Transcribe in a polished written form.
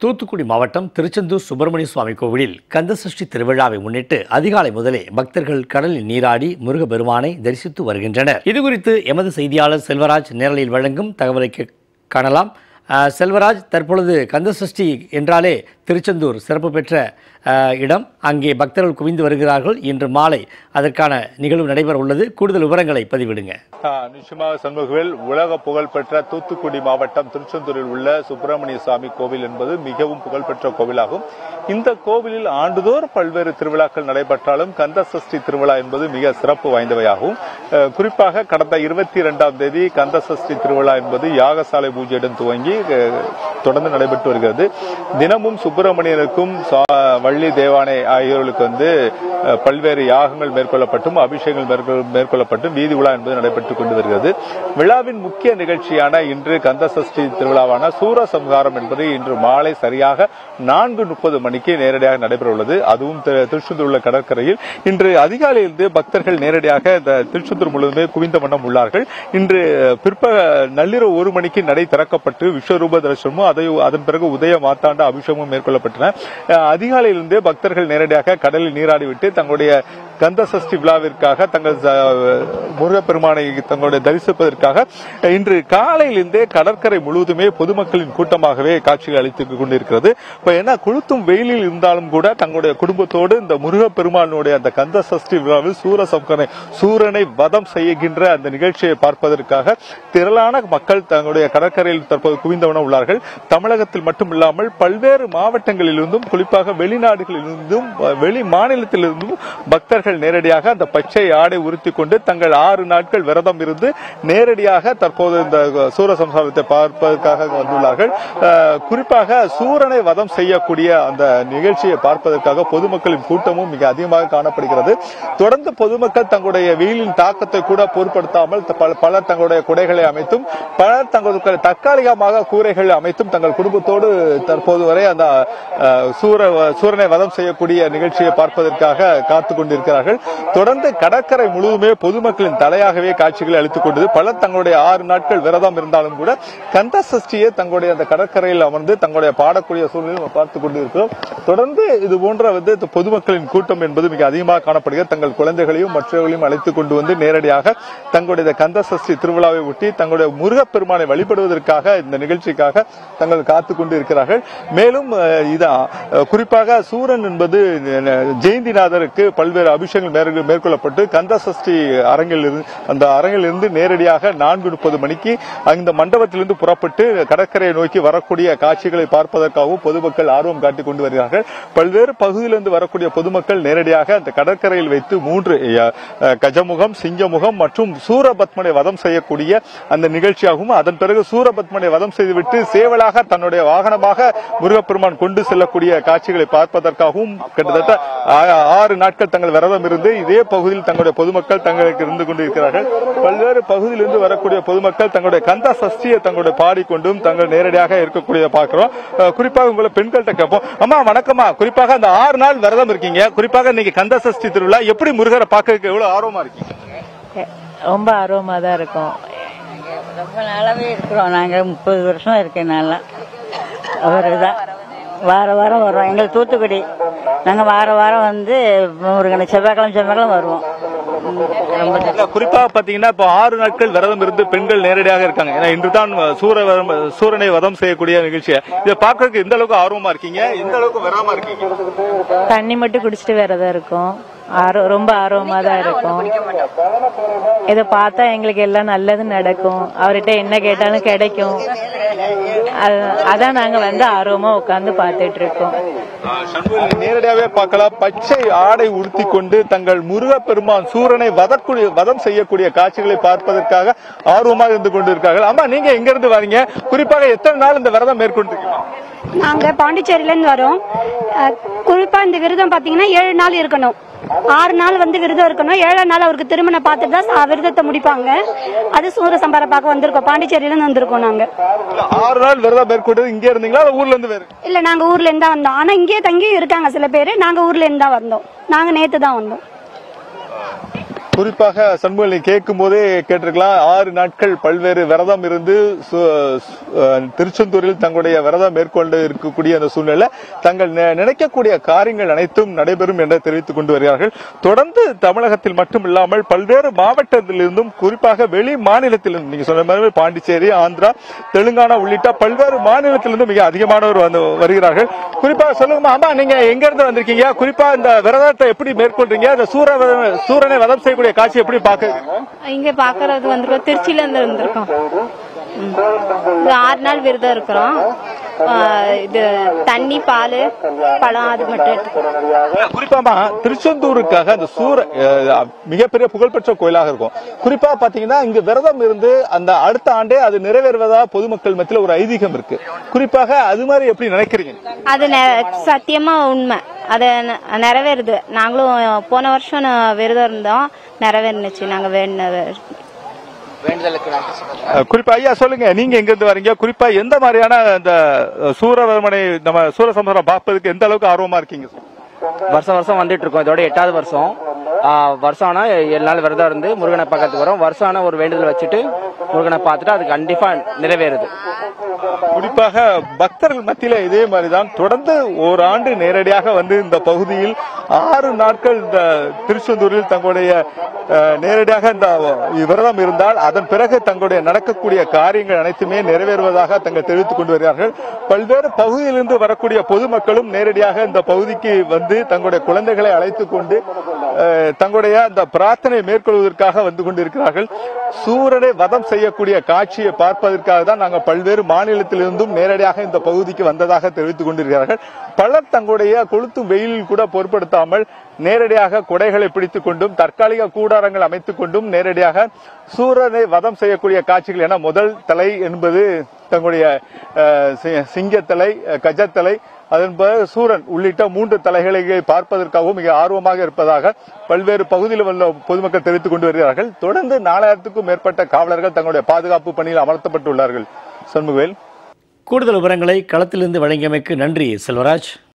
தூத்துக்குடி மாவட்டம் திருச்செந்தூர் சுப்பிரமணிய சுவாமி கோவிலில் கந்தசஷ்டி திருவிழாவை முன்னிட்டு அதிகாலை முதலே பக்தர்கள் கடலில் நீராடி முருகப்பெருமானை தரிசித்து வருகின்றனர். இதுகுறித்து எமது செய்தியாளர் செல்வராஜ் நேரலையில் வழங்கும் தகவலை காணலாம். செல்வராஜ், தற்பொழுது கந்தசஷ்டி என்றாலே திருச்செந்தூர் சிறப்பு பெற்ற இடம். அங்கே பக்தர்கள் குவிந்து வருகிறார்கள். இன்று மாலை அதற்கான நிகழ்வு நடைபெற உள்ளது. கூடுதல் விவரங்களை பதிவிடுங்க. நிச்சயமாக சண்முகவேல், உலக புகழ்பெற்ற தூத்துக்குடி மாவட்டம் திருச்செந்தூரில் உள்ள சுப்பிரமணிய சுவாமி கோவில் என்பது மிகவும் புகழ்பெற்ற கோவிலாகும். இந்த கோவிலில் ஆண்டுதோறும் பல்வேறு திருவிழாக்கள் நடைபெற்றாலும் கந்தசஷ்டி திருவிழா என்பது மிக சிறப்பு வாய்ந்தவையாகும். குறிப்பாக கடந்த 22ஆம் தேதி கந்தசஷ்டி திருவிழா என்பது யாகசாலை பூஜையுடன் துவங்கி தொடர்ந்து நடைபெற்று வருகிறது. தினமும் சுப்பிரமணியனுக்கும் வள்ளி தேவானை ஆகியோர்களுக்கு பல்வேறு யாகங்கள் மேற்கொள்ளப்பட்டும் அபிஷேகங்கள் மேற்கொள்ளப்பட்டும் வீதி உலா என்பது நடைபெற்றுக் கொண்டு வருகிறது. விழாவின் முக்கிய நிகழ்ச்சியான இன்று கந்தசஷ்டி திருவிழாவான சூரசம்ஹாரம் என்பது இன்று மாலை சரியாக 4:30 மணிக்கு நேரடியாக நடைபெற உள்ளது. அதுவும் திருச்செந்தூர் உள்ள கடற்கரையில் இன்று அதிகாலையிலிருந்து பக்தர்கள் நேரடியாக இந்த திருச்செந்தூர் முழுவதுமே குவிந்த வண்ணம் உள்ளார்கள். இன்று நள்ளிரவு 1 மணிக்கு நடை திறக்கப்பட்டு விஸ்வரூப தரிசனமும் அதன் பிறகு உதய மாத்தாண்ட அபிஷேகமும் மேற்கொள்ளப்பட்டன. அதிகாலையிலிருந்தே பக்தர்கள் நேரடியாக கடலில் நீராடிவிட்டு தங்களுடைய கந்தசஷ்டி விழாவிற்காக தங்கள் முருகப்பெருமானை தங்களுடைய தரிசிப்பதற்காக இன்று காலையிலிருந்தே கடற்கரை முழுவதுமே பொதுமக்களின் கூட்டமாகவே காட்சிகள் அளித்துக் கொண்டிருக்கிறது. ஏன்னா கொளுத்தும் வெயிலில் இருந்தாலும் கூட தங்களுடைய குடும்பத்தோடு இந்த முருகப்பெருமானுடைய அந்த கந்தசஷ்டி விழாவில் சூரனை வதம் செய்கின்ற அந்த நிகழ்ச்சியை பார்ப்பதற்காக திரளான மக்கள் தங்களுடைய கடற்கரையில் தற்போது குவிந்தவன உள்ளார்கள். தமிழகத்தில் மட்டுமில்லாமல் பல்வேறு மாவட்டங்களிலிருந்தும் குறிப்பாக வெளிநாடுகளிலிருந்தும் வெளி மாநிலத்திலிருந்தும் பக்தர்கள் நேரடியாக அந்த பச்சை ஆடை உறுத்தி கொண்டு தங்கள் 6 நாட்கள் விரதம் இருந்து நேரடியாக தற்போது இந்த சூரசம்ஹாரத்தை பார்ப்பதற்காக வந்துள்ளார்கள். குறிப்பாக சூரனை வதம் செய்யக்கூடிய அந்த நிகழ்ச்சியை பார்ப்பதற்காக பொதுமக்களின் கூட்டமும் மிக அதிகமாக காணப்படுகிறது. தொடர்ந்து பொதுமக்கள் தங்களுடைய வெயிலின் தாக்கத்தை கூட பொருட்படுத்தாமல் பலர் தங்களுடைய குடைகளை அமைத்தும் பலர் தங்களுடைய தற்காலிகமாக கூரைகள் அமைத்தும் தங்கள் குடும்பத்தோடு தற்போது வரை அந்த சூரனை வதம் செய்யக்கூடிய நிகழ்ச்சியை பார்ப்பதற்காக காத்துக் கொண்டிருக்கிறார்கள். தொடர்ந்து கடற்கரை முழுவதுமே பொதுமக்களின் தலையாகவே காட்சிகளை அளித்துக் கொண்டது. பலர் தங்களுடைய 6 நாட்கள் விரதம் இருந்தாலும் கூட கந்தசஷ்டியை தங்களுடைய அந்த கடற்கரையில் அமர்ந்து தங்களுடைய பாடக்கூடிய சூழ்நிலை பார்த்துக் கொண்டிருக்கிறோம். தொடர்ந்து இது போன்ற பொதுமக்களின் கூட்டம் என்பது மிக அதிகமாக காணப்படுகிறது. தங்கள் குழந்தைகளையும் மற்றவர்களையும் அழைத்துக் கொண்டு வந்து நேரடியாக தங்களுடைய கந்தசஷ்டி திருவிழாவை ஒட்டி தங்களுடைய முருகப்பெருமானை வழிபடுவதற்காக இந்த நிகழ்ச்சிக்காக தங்கள் காத்துக் கொண்டு இருக்கிறார்கள். மேலும் குறிப்பாக சூரன் என்பது ஜெயந்திநாதருக்கு பல்வேறு அபிஷேகங்கள் மேற்கொள்ளப்பட்டு கந்தசஷ்டி அரங்கிலிருந்து நேரடியாக 4:30 மணிக்கு அந்த மண்டபத்திலிருந்து புறப்பட்டு கடற்கரையை நோக்கி வரக்கூடிய காட்சிகளை பார்ப்பதற்காகவும் பொதுமக்கள் ஆர்வம் காட்டிக் கொண்டு வருகிறார்கள். பல்வேறு பகுதியிலிருந்து வரக்கூடிய பொதுமக்கள் நேரடியாக அந்த கடற்கரையில் வைத்து 3 கஜமுகம், சிங்கமுகம் மற்றும் சூரபத்மனை வதம் செய்யக்கூடிய அந்த நிகழ்ச்சியாகவும் அதன் பிறகு சூரபத்மனை வதம் செய்துவிட்டு சேவலாக தன்னுடைய வாகனமாக முருகப்பெருமான் கொண்டு செல்லக்கூடிய காட்சிகளை பார்ப்பதற்காகவும் கிட்டத்தட்ட 6 நாட்கள் தங்கள் விரதம் இருந்து இதே பகுதியில் தங்களுடைய பொதுமக்கள் தங்களுக்கு இருந்து கொண்டிருக்கிறார்கள். பல்வேறு பகுதியிலிருந்து வரக்கூடிய பொதுமக்கள் தங்களுடைய கந்த சஷ்டியை தங்களுடைய பாடிக்கொண்டும் தங்கள் நேரடியாக இருக்கக்கூடிய பார்க்கிறோம். குறிப்பாக உங்களை பெண்கள்கிட்ட கேட்போம். அம்மா வணக்கம்மா, குறிப்பாக அந்த 6 நாள் விரதம் இருக்கீங்க. குறிப்பாக இன்னைக்கு கந்த சஷ்டி திருவிழா, எப்படி முருகரை பார்க்கறதுக்கு எவ்வளவு ஆர்வமா இருக்கீங்க? ரொம்ப ஆர்வமா தான் இருக்கும். ரொம்ப நாளாவே இருக்கிறோம். நாங்க 30 வருஷம் இருக்கனால அவருதான் வாரம் வரோம். எங்களுக்கு தூத்துக்குடி. நாங்க வாரம் முருகனை செவ்வாய்க்கிழமை வருவோம். குறிப்பாக பாத்தீங்கன்னா இப்போ 6 நாட்கள் விரதம் இருந்து பெண்கள் நேரடியாக இருக்காங்க. ஏன்னா இன்றுதான் சூரனை வதம் செய்யக்கூடிய நிகழ்ச்சியை இதை பார்க்கறதுக்கு எந்த அளவுக்கு ஆர்வமா இருக்கீங்க, எந்த அளவுக்கு விரதமா இருக்கீங்க? தண்ணி மட்டும் குடிச்சிட்டு விரதம் இருக்கும். ரொம்ப ஆர்வமா தான் இருக்கும். இதை பார்த்தா எங்களுக்கு எல்லாம் நல்லது நடக்கும். அவர்கிட்ட என்ன கேட்டாலும் கிடைக்கும். அதான் நாங்க ஆர்வமா உட்கார்ந்து பார்த்துட்டு இருக்கோம். நேரடியாவே பார்க்கலாம். பச்சை ஆடை உடுத்தி கொண்டு தங்கள் முருகப்பெருமான் சூரனை வதம் செய்யக்கூடிய காட்சிகளை பார்ப்பதற்காக ஆர்வமாக இருந்து கொண்டிருக்கார்கள். ஆமா, நீங்க எங்க இருந்து வரீங்க? குறிப்பாக எத்தனை நாள் இந்த விரதம் மேற்கொண்டிருக்கீங்க? நாங்க பாண்டிச்சேரியில இருந்து வரோம். குறிப்பா இந்த விரதம் பாத்தீங்கன்னா 7 நாள் இருக்கணும். 6 நாள் விரதம் இருக்கணும். 7ஆம் நாள் அவருக்கு திருமணம் பார்த்துட்டு தான் விரதத்தை முடிப்பாங்க. அது சூரசம்ஹார பார்க்க வந்திருக்கோம். பாண்டிச்சேரியில இருந்து வந்திருக்கோம். நாங்க 6 நாள் விரதம் மேற்கொண்டது இங்கே இருந்தீங்களா, ஊர்ல இருந்து? இல்ல, நாங்க ஊர்ல இருந்து தான் வந்தோம். ஆனா இங்கே தங்கி இருக்காங்க சில பேரு. நாங்க ஊர்ல இருந்து தான் வந்தோம். நாங்க நேத்து தான் வந்தோம். குறிப்பாக சண்முகலை கேட்கும் போதே கேட்டிருக்கலாம் 6 நாட்கள் பல்வேறு விரதம் இருந்து திருச்செந்தூரில் தங்களுடைய விரதம் மேற்கொண்டு இருக்கக்கூடிய அந்த சூழ்நிலை தங்கள் நினைக்கக்கூடிய காரியங்கள் அனைத்தும் நடைபெறும் என்று தெரிவித்துக் கொண்டு வருகிறார்கள். தொடர்ந்து தமிழகத்தில் மட்டும் இல்லாமல் பல்வேறு மாவட்டத்திலிருந்தும் குறிப்பாக வெளி மாநிலத்திலிருந்து நீங்க சொன்ன மாதிரி பாண்டிச்சேரி, ஆந்திரா, தெலுங்கானா உள்ளிட்ட பல்வேறு மாநிலத்திலிருந்து மிக அதிகமானவர் வருகிறார்கள். குறிப்பாக சொல்லுங்க அம்மா, நீங்க எங்க இருந்து வந்திருக்கீங்க? குறிப்பா இந்த விரதத்தை எப்படி மேற்கொள்றீங்க? இந்த சூரனை வதம் செய்யக்கூடிய காட்சி எப்படி பாக்குறீங்க? இங்க பாக்குறது வந்திருக்கோம், திருச்சியில இருந்து வந்திருக்கோம். 6 நாள் விரதம் இருக்கிறோம். இது தண்ணி, பால், பழம் அது மட்டும். குறிப்பாமா திருச்செந்தூருக்காக அந்த மிகப்பெரிய புகழ்பெற்ற கோயிலாக இருக்கும். குறிப்பா பாத்தீங்கன்னா இங்க விரதம் இருந்து அந்த அடுத்த ஆண்டே அது நிறைவேறுவதா பொதுமக்கள் மத்தியில் ஒரு ஐதீகம் இருக்கு. குறிப்பாக அது மாதிரி எப்படி நினைக்கிறீங்க? அது சத்தியமா உண்மை, அது நிறைவேறுது. நாங்களும் போன வருஷம் விரதம் இருந்தோம், நிறைவேறுச்சு. நாங்க குறிப்பா ஐயா சொல்லுங்க, நீங்க எங்க இருந்து வரீங்க? குறிப்பா எந்த மாதிரியான இந்த சூரவர்மனை நம்ம சூரசம்ஹாரம் பார்ப்பதற்கு எந்த அளவுக்கு ஆர்வமா இருக்கீங்க? வருஷம் வந்துட்டு இருக்கோம். இதோட 8வது வருஷம். வருஷம் ஆனா 7 நாள் விரதம் இருந்து முருகனை பார்க்கறதுக்கு வரோம். வருஷம் ஆனா ஒரு வேண்டுதல் வச்சுட்டு முருகனை பார்த்துட்டு அது கண்டிப்பா நிறைவேறுது. குறிப்பாக பக்தர்கள் மத்தியில இதே மாதிரிதான் தொடர்ந்து ஓராண்டு நேரடியாக வந்து இந்த பகுதியில் 6 நாட்கள் இந்த திருச்செந்தூரில் தங்களுடைய நேரடியாக இந்த விரதம் இருந்தால் அதன் பிறகு தங்களுடைய நடக்கக்கூடிய காரியங்கள் அனைத்துமே நிறைவேறுவதாக தங்கள் தெரிவித்துக் கொண்டு வருகிறார்கள். பல்வேறு பகுதியிலிருந்து வரக்கூடிய பொதுமக்களும் நேரடியாக இந்த பகுதிக்கு வந்து தங்களுடைய குழந்தைகளை அழைத்துக் கொண்டு தங்களுடைய அந்த பிரார்த்தனை மேற்கொள்வதற்காக வந்து கொண்டிருக்கிறார்கள். சூரனை வதம் செய்யக்கூடிய காட்சியை பார்ப்பதற்காக தான் நாங்கள் பல்வேறு மாநிலத்திலிருந்தும் நேரடியாக இந்த பகுதிக்கு வந்ததாக தெரிவித்துக் கொண்டிருக்கிறார்கள். பலர் தங்களுடைய கொளுத்தும் வெயிலில் கூட பொருட்படுத்தாமல் நேரடியாக குடைகளை பிடித்துக் கொண்டும் தற்காலிக கூடாரங்கள் அமைத்துக் கொண்டும் நேரடியாக சூரனை வதம் செய்யக்கூடிய காட்சிகள் என முதல் தலை என்பது தங்களுடைய சிங்கத்தலை, கஜத்தலை, அதன் பிறகு சூரன் உள்ளிட்ட 3 தலைகளை பார்ப்பதற்காகவும் மிக ஆர்வமாக இருப்பதாக பல்வேறு பகுதியில் உள்ள பொதுமக்கள் தெரிவித்துக் கொண்டு வருகிறார்கள். தொடர்ந்து 4000க்கும் மேற்பட்ட காவலர்கள் தங்களுடைய பாதுகாப்பு பணியில் அமர்த்தப்பட்டுள்ளார்கள். சண்முகவேல், கூடுதல் விவரங்களை களத்திலிருந்து வழங்கியமைக்கு நன்றி செல்வராஜ்.